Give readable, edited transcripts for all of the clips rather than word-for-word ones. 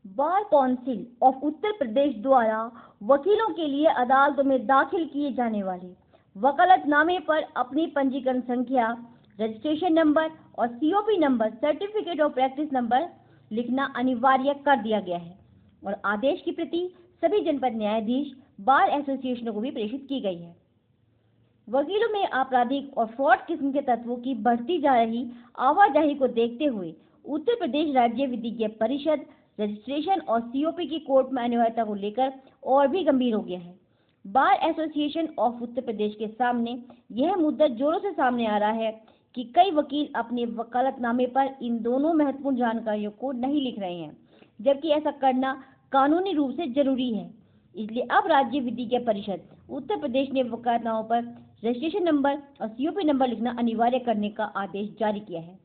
Bar council of Uttar प्रदेश द्वारा वकीलों के लिए अदालतों में दाखिल किए जाने वाले वकालतनामे पर अपनी पंजीकरण संख्या, रजिस्ट्रेशन नंबर और COP number, certificate of practice number लिखना अनिवार्य कर दिया गया है और आदेश की प्रति सभी जनपद न्यायाधीश बार एसोसिएशनों को भी प्रेषित की गई है। वकीलों में आपराधिक और फ्रॉड किस्म के तत्वों की बढ़ती जा रही आवाजाही को देखते हुए उत्तर प्रदेश राज्य विधिज्ञ परिषद रजिस्ट्रेशन और सीओपी की कोर्ट में अनिवार्यता को लेकर और भी गंभीर हो गया है। बार एसोसिएशन ऑफ उत्तर प्रदेश के सामने यह मुद्दा जोरों से सामने आ रहा है कि कई वकील अपने वकालतनामे पर इन दोनों महत्वपूर्ण जानकारियों को नहीं लिख रहे हैं, जबकि ऐसा करना कानूनी रूप से जरूरी है। इसलिए अब राज्य विधिज्ञ परिषद उत्तर प्रदेश ने वकालतनामों पर रजिस्ट्रेशन नंबर और सीओपी नंबर लिखना अनिवार्य करने का आदेश जारी किया है।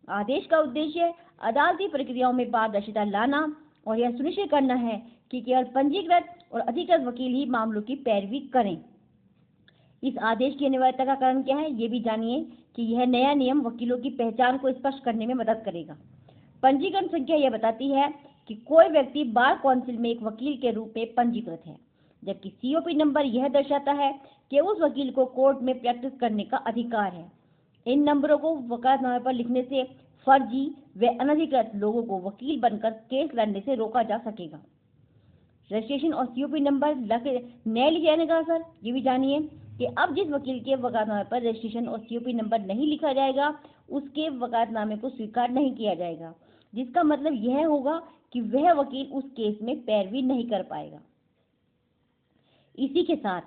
आदेश का उद्देश्य अदालती प्रक्रियाओं में पारदर्शिता लाना और यह सुनिश्चित करना है कि केवल पंजीकृत और अधिकृत वकील ही मामलों की पैरवी करें। इस आदेश की अनिवार्यता का कारण क्या है, ये भी जानिए कि यह नया नियम वकीलों की पहचान को स्पष्ट करने में मदद करेगा। पंजीकरण संख्या यह बताती है कि कोई व्यक्ति बार काउंसिल में एक वकील के रूप में पंजीकृत है, जबकि सीओपी नंबर यह दर्शाता है कि उस वकील को कोर्ट में प्रैक्टिस करने का अधिकार है। इन नंबरों को वकालतनामे पर लिखने से फर्जी व अनधिकृत लोगों को वकील बनकर केस लड़ने से रोका जा सकेगा। रजिस्ट्रेशन और सीओपी नंबर नए लिखे जाने का असर ये भी जानिए कि अब जिस वकील के वकालतनामे पर रजिस्ट्रेशन और सीओपी नंबर नहीं लिखा जाएगा, उसके वकालतनामे को स्वीकार नहीं किया जाएगा, जिसका मतलब यह होगा कि वह वकील उस केस में पैरवी नहीं कर पाएगा। इसी के साथ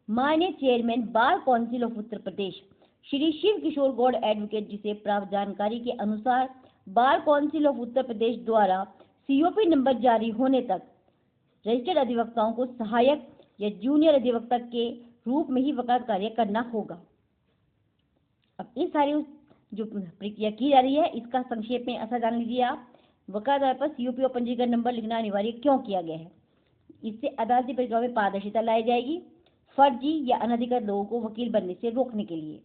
माननीय chairman bar council of Uttar Pradesh Shri Shiv Kishore Gaur advocate ji से प्राप्त जानकारी के अनुसार बार काउंसिल ऑफ उत्तर प्रदेश द्वारा सीओपी नंबर जारी होने तक रजिस्टर्ड अधिवक्ताओं को सहायक या जूनियर अधिवक्ता के रूप में ही वकालत कार्य करना होगा। अब इस सारी जो प्रक्रिया की जा रही है इसका संक्षेप में असर जान लीजिए आप। वकालत पर सीओपी और पंजीकरण नंबर लिखना अनिवार्य क्यों किया गया है? इससे अदालती प्रक्रिया में पारदर्शिता लाई जाएगी, फर्जी या अनधिकृत लोगों को वकील बनने से रोकने के लिए,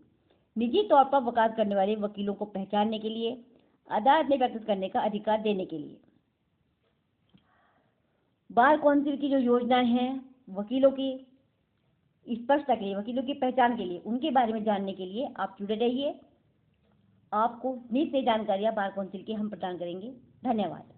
निजी तौर पर वकालत करने वाले वकीलों को पहचानने के लिए, अदालत में प्रैक्टिस करने का अधिकार देने के लिए। बार काउंसिल की जो योजनाएं हैं वकीलों की स्पष्टता के लिए, वकीलों की पहचान के लिए, उनके बारे में जानने के लिए आप जुड़े रहिए। आपको नित नई जानकारियां बार काउंसिल की हम प्रदान करेंगे। धन्यवाद।